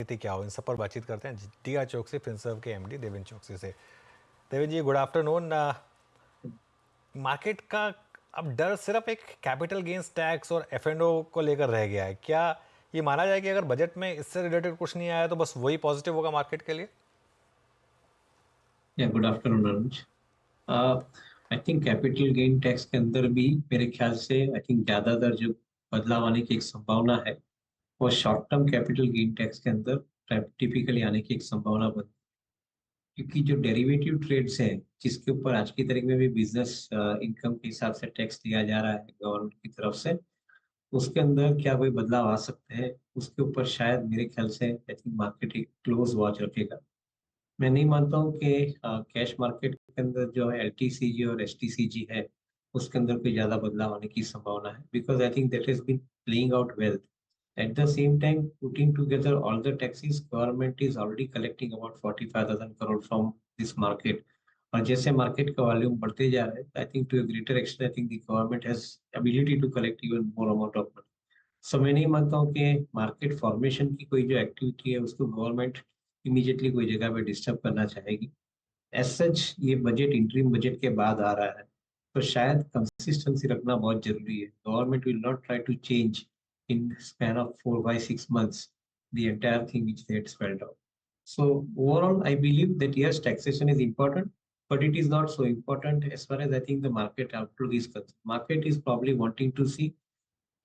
स्थिति क्या हो, इन सब पर बातचीत करते हैं DR चौकसी, फिनसर्व के MD देवेन चौकसी से। देवेन जी, गुड आफ्टरनून। मार्केट का अब डर सिर्फ एक कैपिटल गेन्स टैक्स और F&O को लेकर रह गया है। क्या ये माना जाए कि अगर बजट में इससे रिलेटेड कुछ नहीं आया तो बस वही पॉजिटिव होगा मार्केट के लिए? Good afternoon Anuj. I think capital gain tax के अंदर भी मेरे ख्याल से आई थिंक ज्यादातर जो बदलाव आने की एक संभावना है वो short term capital gain tax के अंदर टिपिकली आने की एक संभावना बन, क्योंकि जो डेरिवेटिव ट्रेड्स हैं जिसके ऊपर आज की तारीख में भी बिजनेस इनकम के हिसाब से टैक्स दिया जा रहा है गवर्नमेंट की तरफ से, उसके अंदर क्या कोई बदलाव आ सकते हैं उसके ऊपर शायद मेरे ख्याल से आई थिंक मार्केट एक क्लोज वॉच रखेगा। मैं नहीं मानता हूँ कि कैश मार्केट के अंदर जो है एलटीसीजी और एसटीसीजी है उसके अंदर कोई ज्यादा बदलाव आने की संभावना है, because I think that has been playing out well. At the same time putting together all the taxes, government is already collecting about 45,000 crore from this market. और जैसे मार्केट का वॉल्यूम बढ़ते जा रहा है, I think to a greater extent I think the government has ability to collect even more amount of money. So मैं नहीं मानता हूँ कि मार्केट फॉर्मेशन की कोई जो एक्टिविटी है उसको गवर्नमेंट इमीडिएटली कोई जगह पे डिस्टर्ब करना चाहेगी। एज सच ये बजट इंटरिम बजट के बाद आ रहा है, तो शायद कंसिस्टेंसी रखना बहुत जरूरी है। Government will not try to change in span of 4 by 6 months the entire thing which they had spelled out. So overall, I believe that yes, taxation is important, but it is not so important as far as I think the market outlook is concerned. Market is probably wanting to see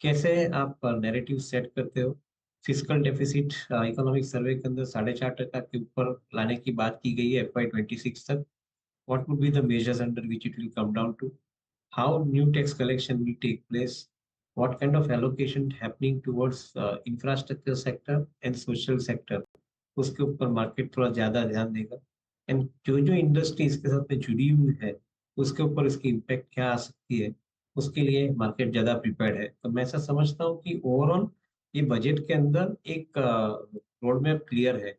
कैसे आप narrative set करते हो। Physical deficit economic survey के अंदर 4.5% के ऊपर लाने की बात की गई है FY26 तक। What would be the measures under which it will come down to, how new tax collection will take place, what kind of allocation happening towards infrastructure sector and social sector, उसके ऊपर market थोड़ा ज्यादा ध्यान देगा। And जो जो industry इसके साथ में जुड़ी हुई है उसके ऊपर इसकी इम्पैक्ट क्या आ सकती है, उसके लिए मार्केट ज्यादा प्रिपेयर्ड है। तो मैं ऐसा समझता हूँ कि ओवरऑल ये बजट के अंदर एक रोड मैप क्लियर है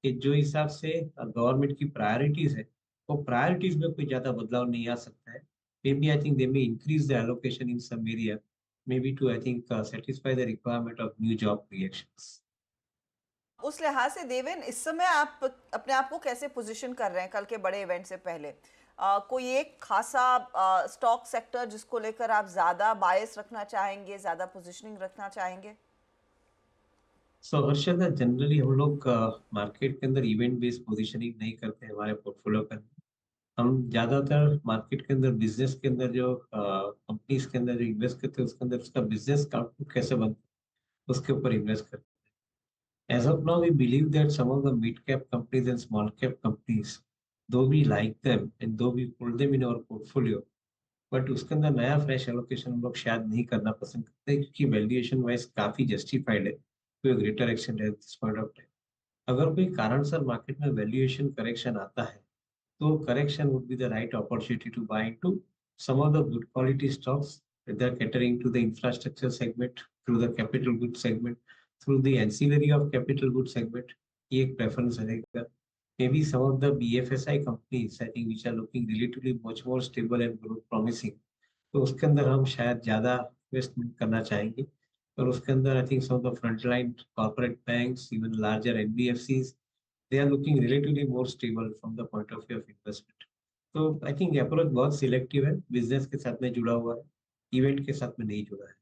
कि जो हिसाब से गवर्नमेंट की प्रायोरिटीज है वो प्रायोरिटीज में कोई ज्यादा बदलाव नहीं आ सकता है। Maybe I think they may increase the allocation in some area, maybe to I think satisfy the requirement of new job creations. उस लिहाज से देवेन, इस समय आप अपने आप को कैसे पोजीशन कर रहे हैं कल के बड़े इवेंट से पहले? कोई एक खासा स्टॉक सेक्टर जिसको लेकर आप ज्यादा बायस रखना चाहेंगे, ज्यादा पोजीशनिंग रखना चाहेंगे? सो हर्षद, जनरली हम लोग मार्केट के अंदर इवेंट बेस्ड पोजीशनिंग नहीं करते हैं हमारे पोर्टफोलियो का। हम ज्यादातर मार्केट के अंदर बिजनेस के अंदर जो कंपनीज के अंदर जो इन्वेस्ट करते हैं उसके अंदर उसका बिजनेस आउटलुक कैसे बनता है उसके ऊपर इन्वेस्ट करते हैं। As of now we believe that some of the mid cap companies and small cap companies, though we like them and though we hold them in our portfolio, but उसके अंदर नया फ्रेश एलोकेशन हम लोग शायद नहीं करना पसंद करते क्योंकि वैल्यूएशन वाइज काफी जस्टिफाइड है to greater extent at this point of time. अगर कोई कारण सर मार्केट में वैल्यूएशन करेक्शन आता है तो correction would be the right opportunity to buy into some of the good quality stocks whether catering to the infrastructure segment, through the capital good segment, through the ancillary of capital good segment, ये एक preference रहेगा। Maybe some of the BFSI companies I think which are looking relatively much more stable and growth promising, तो उसके अंदर हम शायद ज्यादा investment करना चाहेंगे। और उसके अंदर I think some of the frontline corporate banks, even larger NBFCs, they are looking relatively more stable from the point of view of investment. तो आई थिंक अप्रोच बहुत सिलेक्टिव है, बिजनेस के साथ में जुड़ा हुआ है, इवेंट के साथ में नहीं जुड़ा है।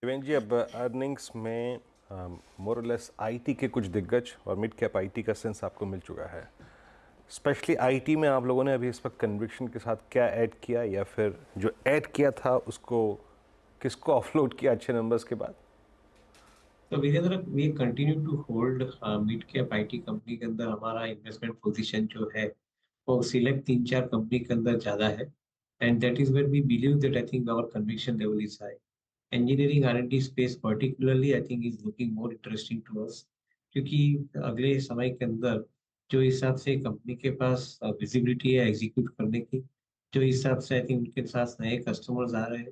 देवेन जी, अब अर्निंग्स में मोर और लेस आईटी के कुछ दिग्गज और मिड कैप आईटी का सेंस आपको मिल चुका है। स्पेशली आईटी में आप लोगों ने अभी इस वक्त कन्विक्शन के साथ क्या ऐड किया, या फिर जो ऐड किया था उसको किसको ऑफलोड किया अच्छे नंबर्स के बाद? तो Virendra, we continue to hold mid cap IT company के अंदर हमारा इन्वेस्टमेंट पोजीशन जो है वो सिलेक्ट 3-4 कंपनी के अंदर ज्यादा है। And that is where we believe that I think our conviction level is high. Engineering R&D space particularly I think is looking more interesting to us, क्योंकि अगले समय के अंदर जो हिसाब से कंपनी के पास विजिबिलिटी है एग्जीक्यूट करने की, जो हिसाब से आई थिंक उनके साथ नए कस्टमर्स आ रहे हैं,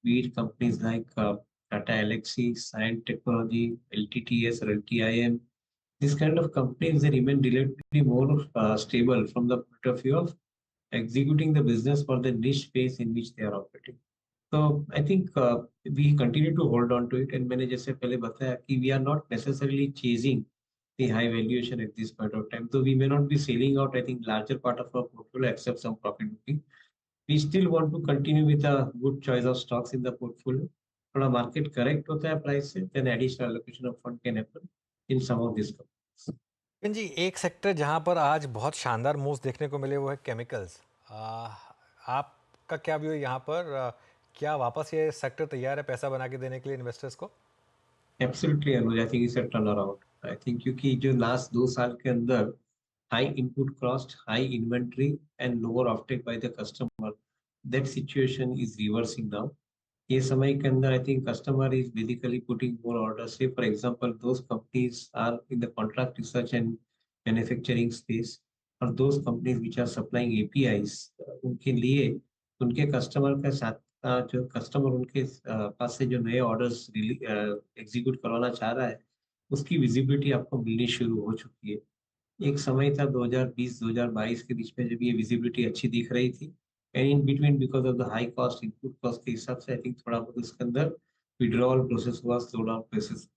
beat companies like Tata Elxsi, Cyient technology, LTTS or LTIM, this kind of companies they remain relatively more stable from the point of view of executing the business for the niche space in which they are operating. तो I think we continue to hold on to it, and मैंने जैसे पहले बताया कि we are not necessarily chasing the high valuation at this point of time. So we may not be selling out, I think, larger part of our portfolio except some profit booking. We still want to continue with a good choice of stocks in the portfolio. थोड़ा market correct होता है price से, then additional allocation of fund can happen in some of these companies. लेकिन जी एक sector जहाँ पर आज बहुत शानदार मूव्स देखने को मिले वो है केमिकल्स। आपका क्या व्यू है यहाँ पर? क्या वापस ये सेक्टर तैयार है पैसा बना के देने के लिए इन्वेस्टर्स को? Absolutely, Anuj. I think it's a turnaround. I think क्योंकि जो last 2 साल के अंदर high input cost, high inventory, and lower offtake by the customer, that situation is reversing now. ये समय के अंदर I think customer is basically putting more orders. Say for example, those companies are in the contract research and manufacturing space, or those companies which are supplying APIs, उनके लिए उनके customer के साथ जो कस्टमर उनके पास से जो नए ऑर्डर्स एग्जीक्यूट करवाना चाह रहा है, उसकी विजिबिलिटी आपको मिलनी शुरू हो चुकी है। एक समय था 2020-2022 के बीच में जब ये विजिबिलिटी अच्छी दिख रही थी, and in between because of the high cost input cost के हिसाब से आई थिंक थोड़ा बहुत उसके अंदर विड्रॉल प्रोसेस हुआ, स्लो डाउन प्रोसेस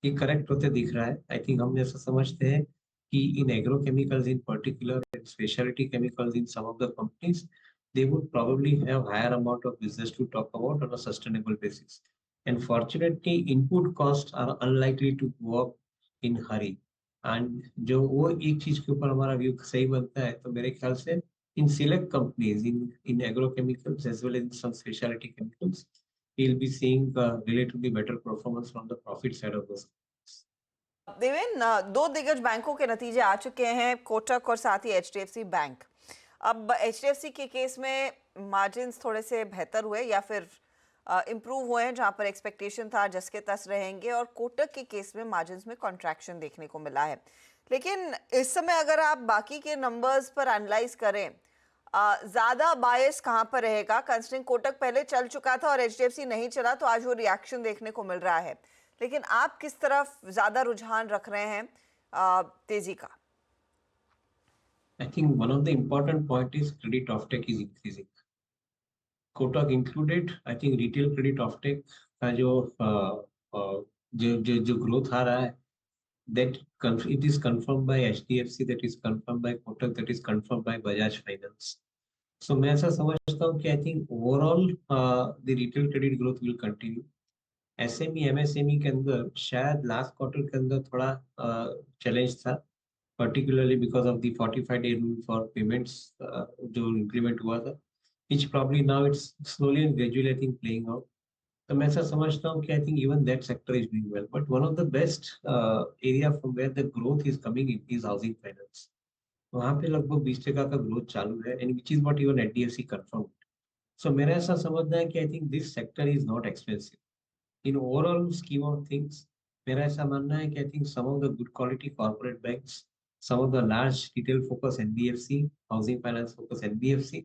ये करेक्ट होते दिख रहा है। आई थिंक हम ऐसा समझते हैं कि in agrochemicals in particular and speciality chemicals in some of the companies they would probably have higher amount of business to talk about on a sustainable basis. And fortunately, input costs are unlikely to go up in hurry. And जो वो एक चीज के ऊपर हमारा view सही बनता है तो मेरे ख्याल से in select companies in agrochemicals as well as in some specialty chemicals, we'll be seeing relatively better performance from the profit side of those. Deven, दो दिग्गज बैंकों के नतीजे आ चुके हैं, कोटक और साथ ही एचडीएफसी बैंक। अब एचडीएफसी के केस में मार्जिन्स थोड़े से बेहतर हुए या फिर इम्प्रूव हुए हैं, जहां पर एक्सपेक्टेशन था जस के तस रहेंगे, और कोटक के केस में मार्जिन्स में कॉन्ट्रैक्शन देखने को मिला है। लेकिन इस समय अगर आप बाकी के नंबर्स पर एनालाइज करें, ज़्यादा बायस कहाँ पर रहेगा? कंसिडरिंग कोटक पहले चल चुका था और एचडीएफसी नहीं चला, तो आज वो रिएक्शन देखने को मिल रहा है। लेकिन आप किस तरफ ज़्यादा रुझान रख रहे हैं तेजी का? I think one of the important point is credit offtake is increasing. Kotak included, I think retail credit offtake का जो growth आ रहा है, that it is confirmed by HDFC, that is confirmed by Kotak, that is confirmed by Bajaj Finance. So मैं ऐसा समझता हूँ कि I think overall the retail credit growth will continue. SME MSME के अंदर शायद लास्ट क्वार्टर के अंदर थोड़ा चैलेंज था, particularly because of the 45-day rule for payments जो implement हुआ था, which probably now it's slowly and gradually I think playing out. तो मैं ऐसा समझता हूँ कि I think even that sector is doing well. But one of the best area from where the growth is coming in is housing finance. वहाँ पे लगभग 20% का growth चालू है, and which is what even HDFC confirmed. So मेरा ऐसा समझना है कि I think this sector is not expensive. In overall scheme of things, मेरा ऐसा मानना है कि I think some of the good quality corporate banks, some of the large retail focus NBFC, housing finance focus NBFC,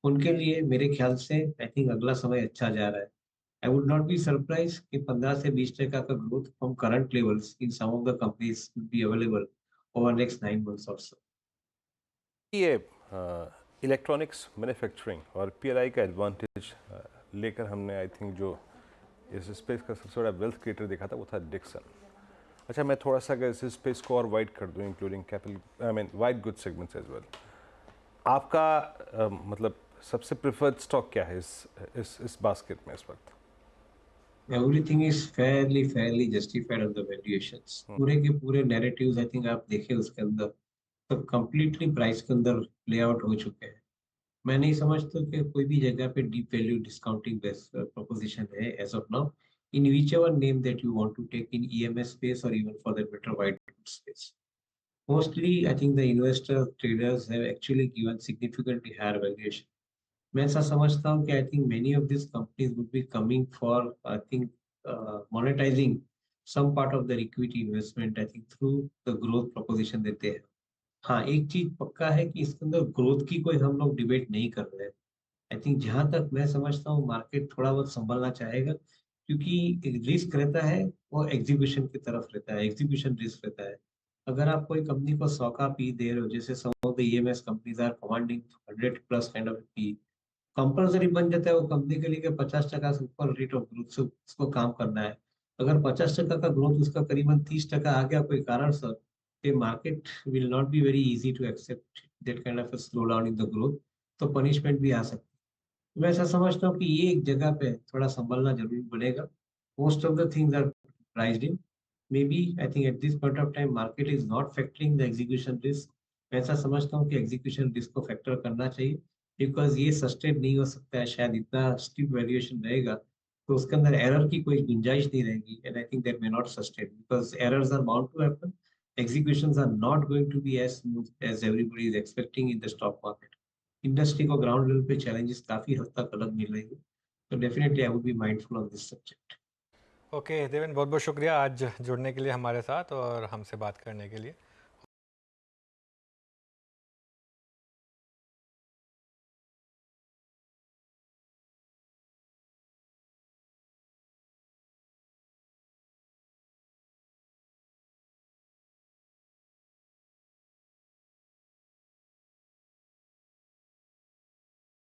उनके लिए मेरे ख्याल से I think अगला समय अच्छा जा रहा है. I would not be surprised कि 15 से 20% का growth from current levels in some of the companies will be available over next 9 months or so. ये इलेक्ट्रॉनिक्स मैन्युफैक्चरिंग और पीएलआई का एडवांटेज लेकर हमने आई थिंक जो इस स्पेस का सबसे बड़ा वेल्थ क्रिएटर देखा था वो था डिक्सन। अच्छा, मैं थोड़ा सा अगर इस स्पेस को और वाइड कर दूं, including capital I mean wide good segments as well, आपका मतलब सबसे प्रेफर्ड स्टॉक क्या है इस बास्केट में इस वक्त? Everything is fairly justified on the valuations. पूरे के पूरे narratives I think आप देखें उसके अंदर तो completely price के अंदर play out हो चुके हैं। मैं नहीं समझता कि कोई भी जगह पे deep value discounting based proposition है as of now in whichever name that you want to take in EMS space or even for that matter white goods space. Mostly I think the investor traders have actually given significantly higher valuation. मैं ऐसा समझता हूँ कि I think many of these companies would be coming for I think monetizing some part of their equity investment I think through the growth proposition that they have. हाँ, एक चीज पक्का है कि इसके अंदर ग्रोथ की कोई हम लोग डिबेट नहीं कर रहे हैं। आई थिंक जहां तक मैं समझता हूँ मार्केट थोड़ा बहुत संभलना चाहेगा क्योंकि रिस्क रहता है वो एग्जीक्यूशन की तरफ रहता है, एग्जीक्यूशन रिस्क रहता है। अगर आप कोई कंपनी को 100 का पी दे रहे हो, जैसे some of the EMS companies are commanding 100+ kind of P, compulsory बन जाता है वो कंपनी के लिए कि 50% से ऊपर रेट ऑफ ग्रोथ से उसको काम करना है। अगर 50% का ग्रोथ उसका करीबन 30% आ गया कोई कारण से, the market will not be very easy to accept that kind of a slowdown in the growth, तो पनिशमेंट भी आ सकती है। मैं ऐसा समझता हूँ कि ये एक जगह पे थोड़ा संभलना जरूरी बनेगा। Most of the things are priced in, maybe I think at this point of time market is not factoring the execution risk. मैं ऐसा समझता हूँ कि एग्जीक्यूशन रिस्क को फैक्टर करना चाहिए, बिकॉज ये सस्टेन नहीं हो सकता है। शायद इतना स्टीप वैल्यूएशन रहेगा तो उसके अंदर एरर की कोई गुंजाइश नहीं रहेगी, and I think that may not sustain because errors are bound to happen. Executions are not going to be as smooth as everybody is expecting in the stock market. Industry को ground level पे challenges काफी हद तक अलग मिल रही है, तो definitely I would be mindful on this subject. Okay Deven, बहुत बहुत शुक्रिया आज जुड़ने के लिए हमारे साथ और हमसे बात करने के लिए।